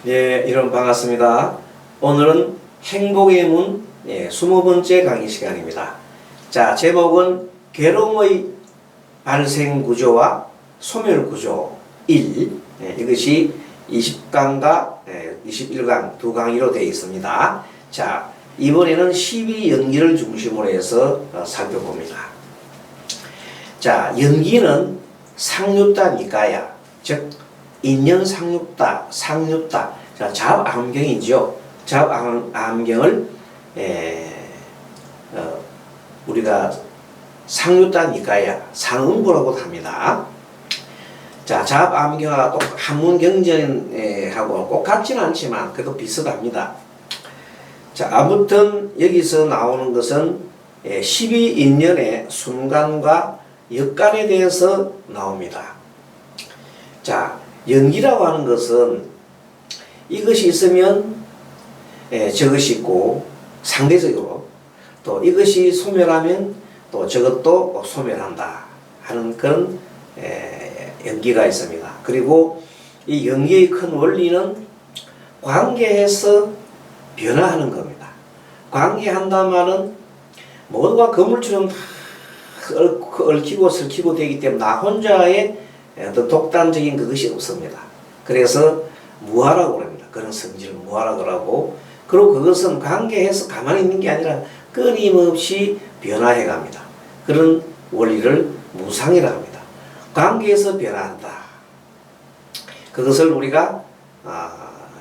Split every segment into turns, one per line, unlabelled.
예, 여러분 반갑습니다. 오늘은 행복의 문 20번째 강의 시간입니다. 자, 제목은 괴로움의 발생 구조와 소멸 구조 1. 이것이 20강과 21강 두 강의로 되어 있습니다. 자, 이번에는 12연기를 중심으로 해서 살펴봅니다. 자, 연기는 상류다 니까야, 즉 인연 상륙다, 상륙다. 자, 잡암경이죠. 잡암경을 우리가 상류다 니까야, 상응보라고도 합니다. 자, 잡암경하고 한문경전하고 꼭 같지는 않지만 그래도 비슷합니다. 자, 아무튼 여기서 나오는 것은 12인연의 순간과 역간에 대해서 나옵니다. 자, 연기라고 하는 것은 이것이 있으면 저것이 있고 상대적으로 또 이것이 소멸하면 또 저것도 소멸한다 하는 그런 연기가 있습니다. 그리고 이 연기의 큰 원리는 관계에서 변화하는 겁니다. 관계한다는 말은 모두가 거물처럼 다 얽히고 설키고 되기 때문에 나 혼자의 어떤 독단적인 그것이 없습니다. 그래서 무아라고 합니다. 그런 성질을 무아라고 하고, 그리고 그것은 관계에서 가만히 있는 게 아니라 끊임없이 변화해 갑니다. 그런 원리를 무상이라고 합니다. 관계에서 변화한다. 그것을 우리가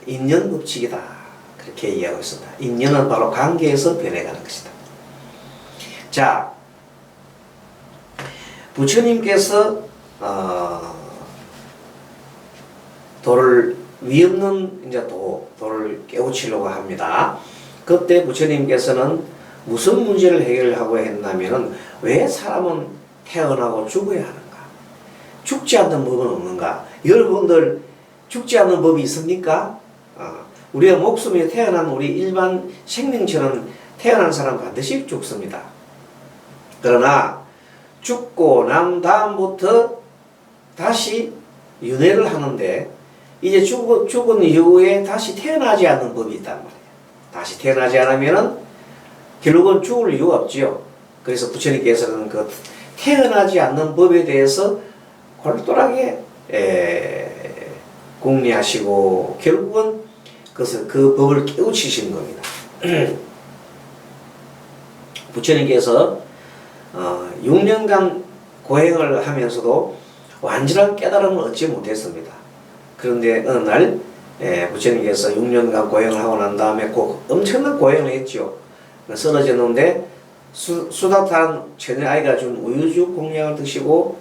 인연법칙이다 그렇게 이해하고 있습니다. 인연은 바로 관계에서 변해가는 것이다. 자, 부처님께서 돌을 위 없는 이제 돌을 깨우치려고 합니다. 그때 부처님께서는 무슨 문제를 해결하고 했냐면은 왜 사람은 태어나고 죽어야 하는가? 죽지 않는 법은 없는가? 여러분들 죽지 않는 법이 있습니까? 우리가 목숨이 태어난 우리 일반 생명체는 태어난 사람 반드시 죽습니다. 그러나 죽고 난 다음부터 다시 윤회를 하는데 이제 죽은 이후에 다시 태어나지 않는 법이 있단 말이에요. 다시 태어나지 않으면은 결국은 죽을 이유가 없지요. 그래서 부처님께서는 그 태어나지 않는 법에 대해서 골똘하게 궁리하시고 결국은 그 법을 깨우치신 겁니다. 부처님께서 6년간 고행을 하면서도 완전한 깨달음을 얻지 못했습니다. 그런데 어느 날 부처님께서 6년간 고행을 하고 난 다음에 엄청난 고행을 했죠. 쓰러졌는데 수다탄 처녀 아이가 준 우유죽 공양을 드시고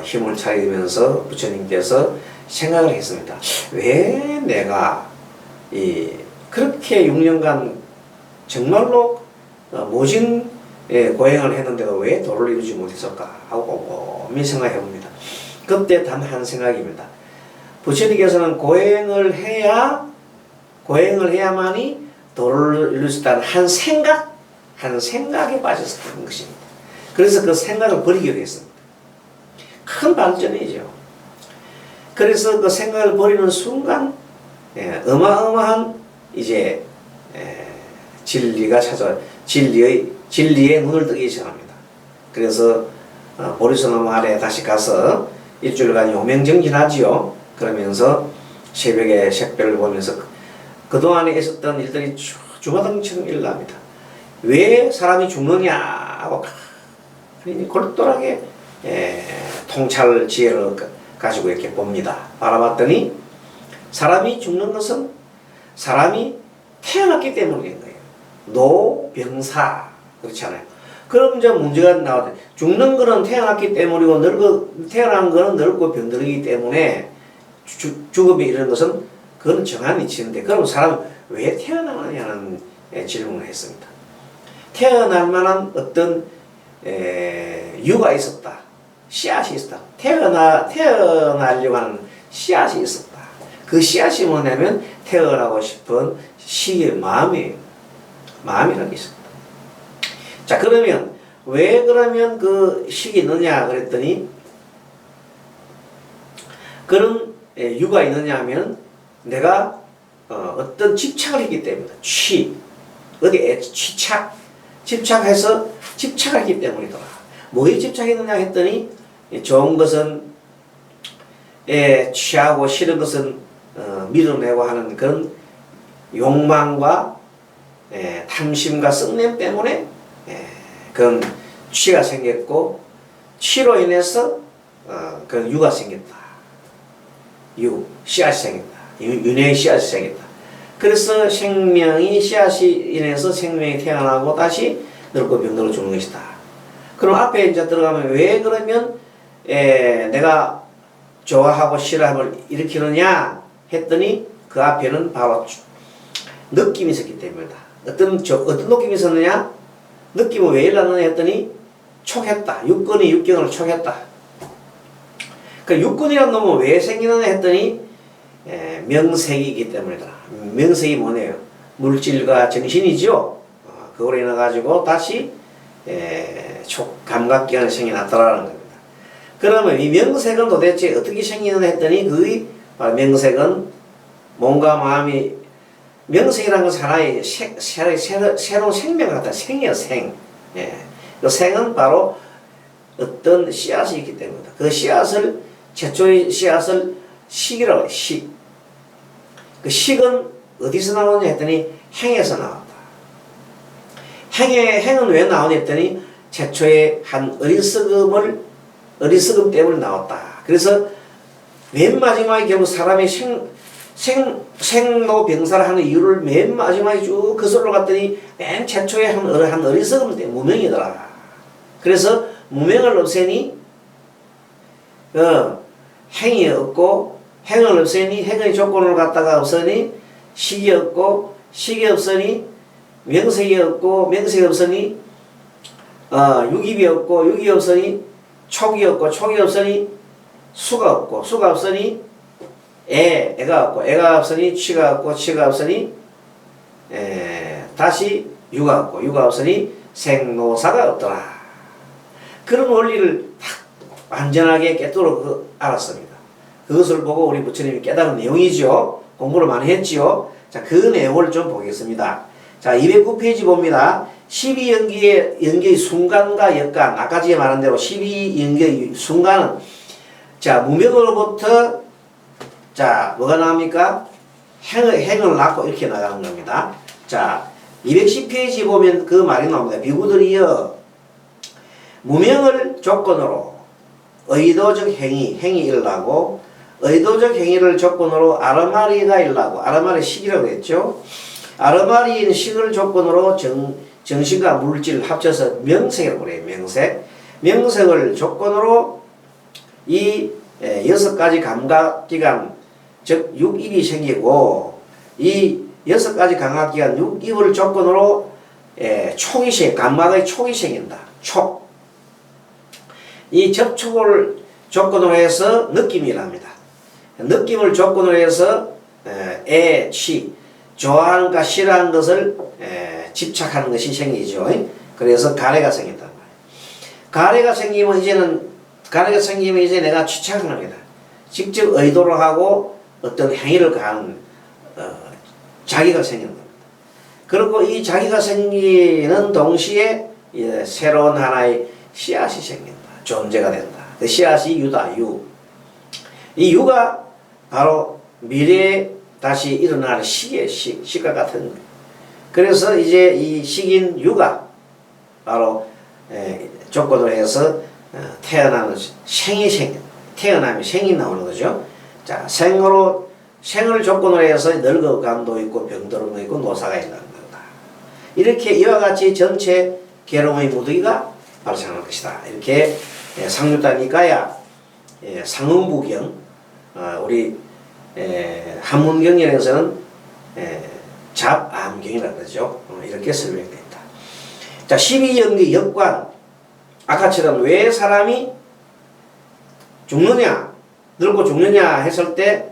힘을 차리면서 부처님께서 생각을 했습니다. 왜 내가 그렇게 6년간 정말로 모진 고행을 했는데도 왜 도를 이루지 못했을까 하고 곰곰이 생각해 봅니다. 그때 단 한 생각입니다. 부처님께서는 고행을 해야만이 도를 이룰 수 있다는 한 생각에 빠졌었던 것입니다. 그래서 그 생각을 버리게 됐습니다. 큰 발전이죠. 그래서 그 생각을 버리는 순간 어마어마한 이제 진리가 진리의 눈을 뜨기 시작합니다. 그래서 보리소나무 아래 다시 가서 일주일간 요명정진하지요. 그러면서 새벽에 색별을 보면서 그동안에 있었던 일들이 주마등처럼 일어납니다. 왜 사람이 죽느냐 하고 골똘하게 통찰 지혜를 가지고 이렇게 봅니다. 바라봤더니 사람이 죽는 것은 사람이 태어났기 때문인 거예요. 노병사 그렇잖아요. 그럼 이제 문제가 나오죠. 죽는 거는 태어났기 때문이고 태어난 거는 늙고 병들기 때문에 죽음이 이런 것은 그건 정한 이치인데 그럼 사람은 왜 태어나느냐는 질문을 했습니다. 태어날 만한 어떤 유가 있었다. 씨앗이 있었다. 태어나려고 하는 씨앗이 있었다. 그 씨앗이 뭐냐면 태어나고 싶은 시의 마음이에요. 마음이라는 게 있습니다. 자, 그러면 왜 그러면 그 식이 있느냐 그랬더니 그런 유가 있느냐 하면 내가 어떤 집착을 했기 때문이다. 어디에 집착해서 집착을 했기 때문이더라. 뭐에 집착했느냐 했더니 좋은 것은 취하고 싫은 것은 밀어내고 하는 그런 욕망과 탐심과 썩냄 때문에 그런 취가 생겼고, 취로 인해서 그런 유가 생겼다. 씨앗이 생겼다. 윤회의 씨앗이 생겼다. 그래서 생명이 씨앗이 인해서 생명이 태어나고 다시 늙고 병들어 죽는 것이다. 그럼 앞에 이제 들어가면 왜 그러면 내가 좋아하고 싫어함을 일으키느냐 했더니 그 앞에는 바로 느낌이 있었기 때문이다. 어떤 느낌이 있었느냐? 느낌은 왜 일어나느냐 했더니 촉했다. 육경을 촉했다. 그 육근이라는 놈은 왜 생기느냐 했더니 명색이기 때문이다. 명색이 뭐네요? 물질과 정신이죠. 그걸로 인해 가지고 다시 감각기관이 생겨났다라는 겁니다. 그러면 이 명색은 도대체 어떻게 생기느냐 했더니 그 명색은 몸과 마음이, 명색이라는 것은 하나의 새로운 생명 같다. 생이야, 생. 그 생은 바로 어떤 씨앗이 있기 때문이다. 그 씨앗을, 최초의 씨앗을 식이라고 해요. 식. 그 식은 어디서 나오냐 했더니 행에서 나왔다. 행은 왜 나오냐 했더니 최초의 한 어리석음 때문에 나왔다. 그래서 맨 마지막에 결국 사람이 생로병사를 하는 이유를 맨 마지막에 쭉 거슬러 갔더니 맨 최초에 한 어리석음 때문에 무명이더라. 그래서 무명을 없애니 행이 없고, 행을 없애니 행의 조건을 갖다가 없으니 식이 없고, 식이 없으니 명색이 없고, 명색이 없으니 육입이 없고, 육이 없으니 촉이 없고, 촉이 없으니 수가 없고, 수가 없으니 애가 없고, 애가 없으니 취가 없고, 취가 없으니 다시 유가 없고, 유가 없으니 생노사가 없더라. 그런 원리를 딱 완전하게 깨뜨려 알았습니다. 그것을 보고 우리 부처님이 깨달은 내용이죠. 공부를 많이 했지요. 자, 그 내용을 좀 보겠습니다. 자, 209페이지 봅니다. 12연계의 순간과 역간. 아까 전에 말한 대로 12연계의 순간은, 자, 무명으로부터, 자, 뭐가 나옵니까? 행을 낳고 이렇게 나가는 겁니다. 자, 210페이지 보면 그 말이 나옵니다. 비구들이여, 무명을 조건으로 의도적 행위 일어나고, 의도적 행위를 조건으로 아르마리가 일어나고, 아르마리 식이라고 했죠. 아르마리인 식을 조건으로 정신과 물질 합쳐서 명색이라고 그래요. 명색을 조건으로 이 6가지 감각기관, 즉 육입이 생기고, 이 6가지 감각기관 육입을 조건으로 감각의 촉이 생긴다. 촉. 이 접촉을 조건으로 해서 느낌이 일어납니다. 느낌을 조건으로 해서 취, 좋아하는가 싫어하는 것을 집착하는 것이 생기죠. 그래서 가래가 생긴단 말이에요. 가래가 생기면 이제 내가 취착을 합니다. 직접 의도를 하고 어떤 행위를 가하는 자기가 생기는 겁니다. 그리고 이 자기가 생기는 동시에 새로운 하나의 씨앗이 생긴다. 존재가 된다. 그 씨앗이 유다. 이 유가 바로 미래에 다시 일어나는 시기의 시가 같은 거예요. 그래서 이제 이 식인 유가 바로 조건으로 해서 태어나는 태어나면 생이 나오는 거죠. 자, 생을 조건으로 해서 늙어감도 있고 병들음도 있고 노사가 있는 거다. 이렇게 이와 같이 전체 계룡의 무더기가 발생할 것이다. 이렇게 상류다니까야 상응부경, 우리 한문경에서는 잡암경이라고 그러죠. 이렇게 설명됩니다. 자, 12연기 역관. 아까처럼 왜 사람이 죽느냐, 늙고 죽느냐 했을 때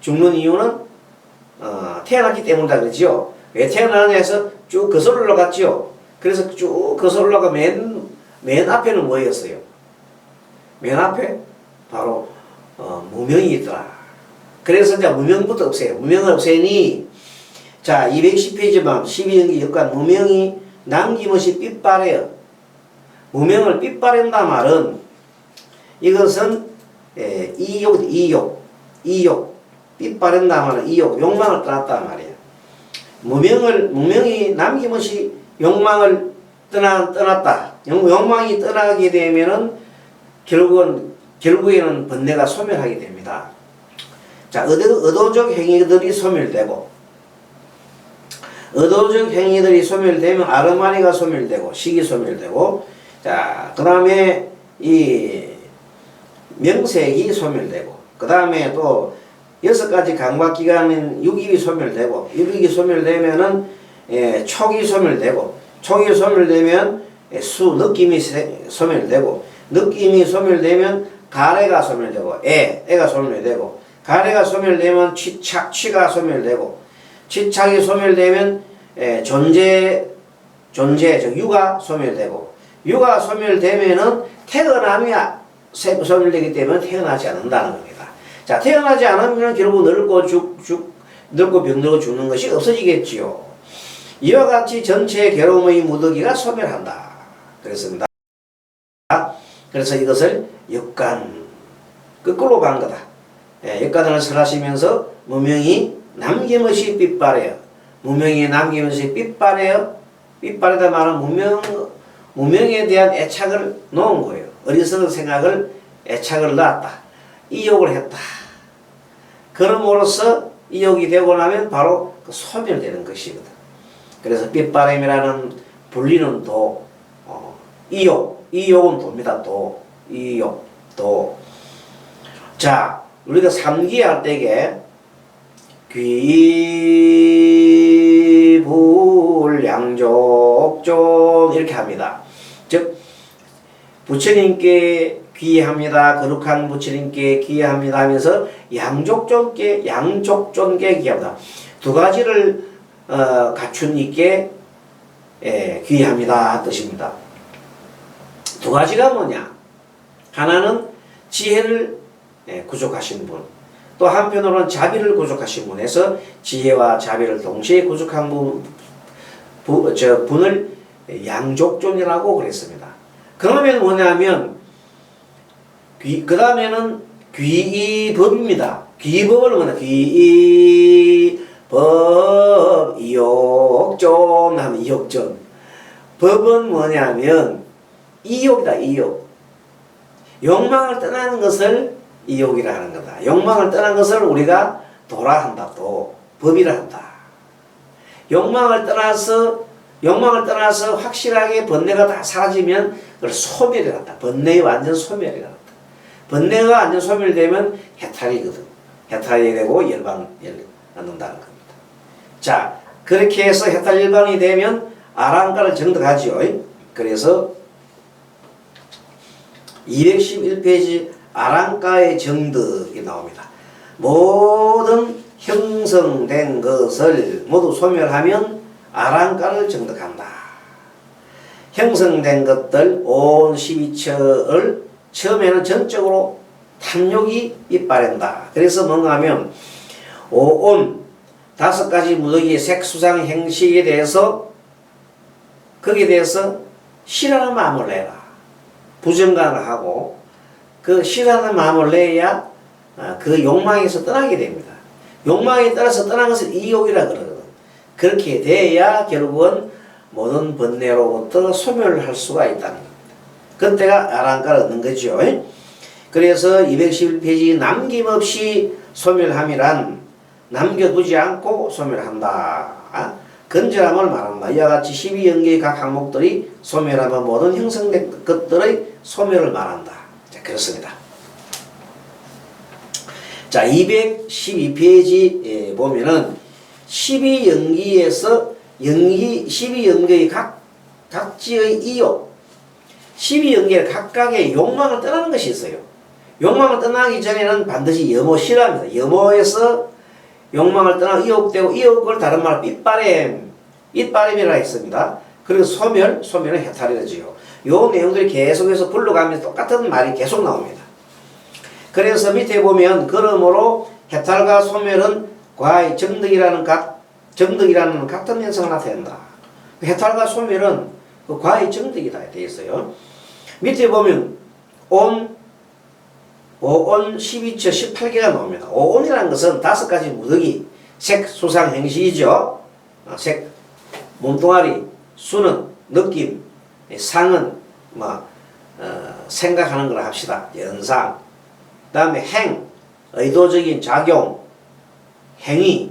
죽는 이유는 태어났기 때문이다 그러지요. 왜 태어나느냐 해서 쭉 거슬러 올라갔지요. 그래서 쭉 거슬러 올라가 맨 앞에는 뭐였어요? 맨 앞에 바로 무명이 있더라. 그래서 이제 무명부터 없애요. 무명을 없애니 자, 210페이지만 12연기 역관 무명이 남김없이 삐빠래요. 무명을 삐빠랜다 말은 이것은 이욕, 삐빠랜다 말은 이욕, 욕망을 떠났단 말이에요. 무명이 남김없이 욕망을 떠났다. 욕망이 떠나게 되면은 결국에는 번뇌가 소멸하게 됩니다. 자, 의도적 행위들이 소멸되고, 의도적 행위들이 소멸되면 아르마니가 소멸되고, 식이 소멸되고, 자, 그 다음에 이 명색이 소멸되고, 그 다음에 또 6가지 감각기관인 육입이 소멸되고, 육입이 소멸되면은 촉이 소멸되고, 촉이 소멸되면 느낌이 소멸되고, 느낌이 소멸되면 가래가 소멸되고, 애가 소멸되고, 가래가 소멸되면 취가 소멸되고, 취착이 소멸되면 즉 유가 소멸되고, 유가 소멸되면은 태어남이 소멸되기 때문에 태어나지 않는다는 겁니다. 자, 태어나지 않으면 결국 늙고 병들고 죽는 것이 없어지겠지요. 이와 같이 전체 괴로움의 무더기가 소멸한다. 그랬습니다. 그래서 이것을 역관, 거꾸로 간 거다. 역관을 설하시면서 무명이 남김없이 삐빠래요. 무명이 남김없이 삐빠래요. 삐빠르다 말은 무명에 대한 애착을 놓은 거예요. 어리석은 생각을 애착을 놨다. 이욕을 했다. 그럼으로써 이욕이 되고 나면 바로 소멸되는 것이거든. 그래서 삐빠름이라는 불리는 도, 이욕은 도입니다. 이욕. 자, 우리가 삼기할 때에 귀불양족존 이렇게 합니다. 즉 부처님께 귀합니다. 거룩한 부처님께 귀합니다 하면서 양족존께 귀합니다. 두 가지를 갖춘 이께 귀합니다 뜻입니다. 두 가지가 뭐냐? 하나는 지혜를 구족하신 분, 또 한편으로는 자비를 구족하신 분에서 지혜와 자비를 동시에 구족한 분을 양족존이라고 그랬습니다. 그러면 뭐냐면 그 다음에는 귀이법입니다. 귀이법을 뭐냐? 귀이법 이욕존 하면 이욕존. 법은 뭐냐면 이욕이다. 이욕. 욕망을 떠나는 것을 이욕이라 하는 거다. 욕망을 떠난 것을 우리가 도라 한다. 또 법이라 한다. 욕망을 떠나서 확실하게 번뇌가 다 사라지면 그걸 소멸이라 한다. 번뇌의 완전 소멸이라 한다. 번뇌가 완전 소멸되면 해탈이거든. 해탈이 되고 열방을 얻는다는 겁니다. 자, 그렇게 해서 해탈 열방이 되면 아랑가를 정득하죠. 그래서 211페이지 아랑가의 정득이 나옵니다. 모든 형성된 것을 모두 소멸하면 아랑가를 정득한다. 형성된 것들 온 12처를 처음에는 전적으로 탐욕이 이빠른다. 그래서 뭔가 하면 온 5가지 무더기의 색수상 행식에 대해서 거기에 대해서 싫어하는 마음을 내라. 부정간을 하고 그 싫어하는 마음을 내야 그 욕망에서 떠나게 됩니다. 욕망에 따라서 떠난 것을 이욕이라 그러거든. 그렇게 돼야 결국은 모든 번뇌로부터 소멸을 할 수가 있다는 겁니다. 그때가 아랑가를 얻는 거죠. 그래서 211페이지 남김없이 소멸함이란 남겨두지 않고 소멸한다. 건전함을 말한다. 이와 같이 12연계의 각 항목들이 소멸하면 모든 형성된 것들의 소멸을 말한다. 자, 그렇습니다. 자, 212페이지 보면은 12연기에서 12연계의 각지의 이욕, 12연계의 각각의 욕망을 떠나는 것이 있어요. 욕망을 떠나기 전에는 반드시 염호 싫어합니다. 염호에서 욕망을 떠나 이욕되고, 이욕을 다른 말로 잇바램이라 했습니다. 그리고 소멸은 해탈이지요. 요 내용들이 계속해서 불러가면서 똑같은 말이 계속 나옵니다. 그래서 밑에 보면 그러므로 해탈과 소멸은 과의 정득이라는 각 정득이라는 같은 현상을 나타낸다. 해탈과 소멸은 그 과의 정득이다 되어 있어요. 밑에 보면 온, 5온, 12처, 18개가 나옵니다. 5온이라는 것은 5가지 무더기, 색, 수상, 행시이죠. 색, 몸뚱아리, 수는 느낌, 상은 생각하는 걸 합시다. 연상. 그 다음에 행, 의도적인 작용, 행위,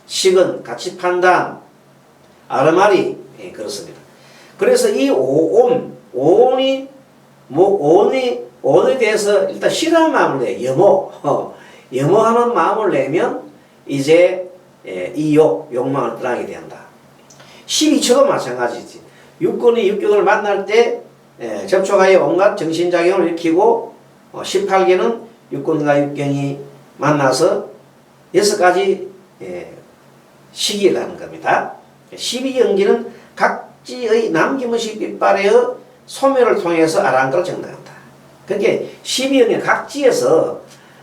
식은 가치 판단, 아르마리, 그렇습니다. 그래서 이 5온이 오온에 대해서 일단 싫어하는 마음을 내, 염호하는 마음을 내면 이제 이 욕망을 떠나게 된다. 12처도 마찬가지지. 육군이 육경을 만날 때 접촉하여 온갖 정신작용을 일으키고 18개는 육군과 육경이 만나서 6가지 시기를 하는 겁니다. 12경기는 각지의 남김없이 빛발하여 소멸을 통해서 아랑가를 정당한다. 그러니까 12경기 각지에서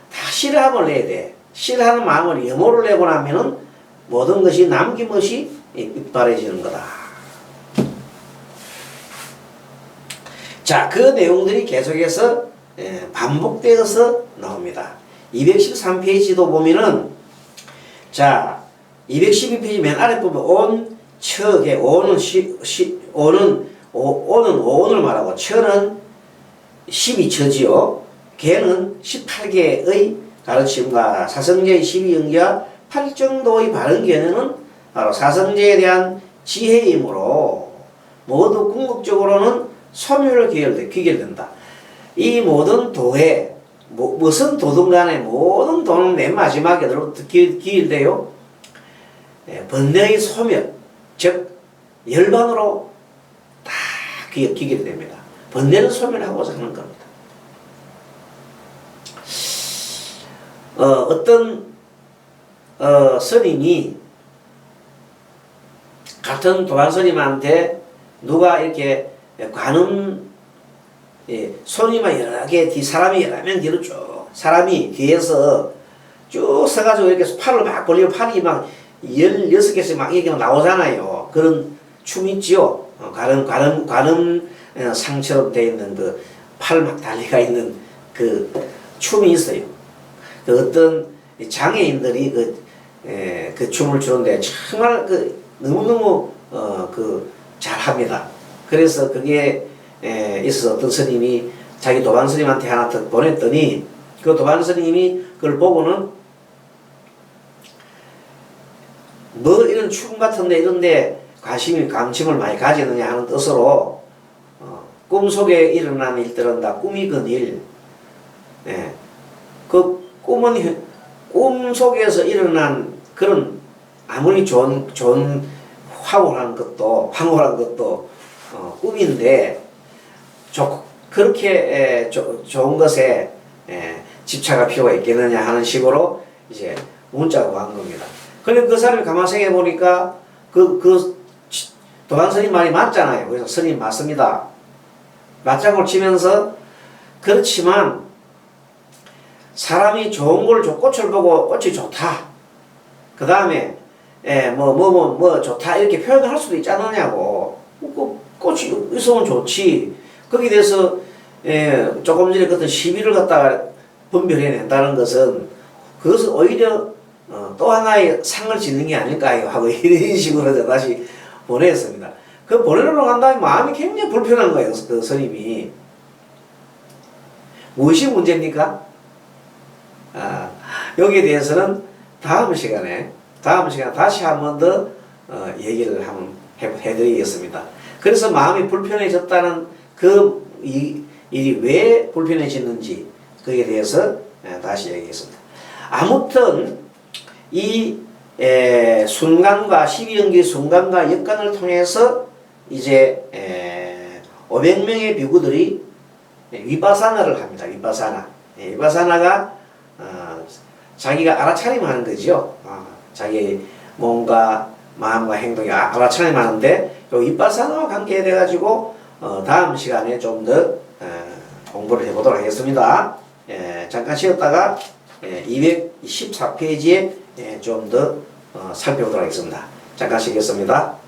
다 싫어함을 내야 돼. 싫어하는 마음을 염호를 내고 나면은 모든 것이 남김없이 빛발해지는 거다. 자, 그 내용들이 계속해서 반복되어서 나옵니다. 213페이지도 보면은, 자, 212페이지 맨 아래 보면 온, 처, 오는 오온을 말하고 처는 12처지요. 개는 18개의 가르침과 사성제의 12연기와 8정도의 바른 견해는 바로 사성제에 대한 지혜이므로 모두 궁극적으로는 소멸을 귀결된다. 이 모든 도에 무슨 도든 간에 모든 도는 맨 마지막에 귀결돼요. 번뇌의 소멸, 즉 열반으로 다 귀결됩니다. 번뇌는 소멸하고자 하는 겁니다. 어떤 스님이 같은 도반 스님한테 누가 이렇게 관음 손님만 여러 개 사람이 여러 명 뒤로 쭉 사람이 뒤에서 쭉 서가지고 이렇게 팔을 막 벌리고 팔이 막 16개씩 막 이렇게 나오잖아요. 그런 춤 있지요. 관음 상처럼 되어 있는 그 팔 막 달리가 있는 그 춤이 있어요. 그 어떤 장애인들이 그 춤을 추는데 정말 너무너무 잘합니다. 그래서 그게 있어서 어떤 스님이 자기 도반 스님한테 하나 더 보냈더니 그 도반 스님이 그걸 보고는 뭐 이런 춤 같은데 이런데 관심을 많이 가지느냐 하는 뜻으로 꿈속에 일어난 일들은 다 꿈이건 일. 그 꿈은 꿈속에서 일어난 그런 아무리 좋은 황홀한 것도 꿈인데 그렇게 좋은 것에 집착할 필요가 있겠느냐 하는 식으로 이제 문자가 온 겁니다. 그런데 그 사람이 가만히 생각해 보니까 그 도반 스님 말이 맞잖아요. 그래서 스님 맞습니다. 맞장구를 치면서 그렇지만 사람이 좋은 걸 꽃을 보고 꽃이 좋다. 그 다음에 좋다 이렇게 표현을 할 수도 있지 않느냐고. 꽃이 있으면 좋지. 거기에 대해서 조금 전에 그랬던 시비를 갖다가 분별해낸다는 것은 그것은 오히려 또 하나의 상을 짓는 게 아닐까요? 하고 이런 식으로 다시 보냈습니다. 그 보내려고 한 다음에 마음이 굉장히 불편한 거예요. 그 스님이. 무엇이 문제입니까? 여기에 대해서는 다음 시간에 다시 한 번 더 얘기를 한번 해드리겠습니다. 그래서 마음이 불편해졌다는 그 일이 왜 불편해졌는지 그에 대해서 다시 얘기하겠습니다. 아무튼 이 순간과 12연기 순간과 역간을 통해서 이제 500명의 비구들이 위파사나를 합니다. 위파사나가 자기가 알아차림하는 거죠. 자기 몸과 마음과 행동이 알아차림하는데 이 위파사나와 관계돼 가지고 다음 시간에 좀 더 공부를 해보도록 하겠습니다. 잠깐 쉬었다가 214페이지에 좀 더 살펴보도록 하겠습니다. 잠깐 쉬겠습니다.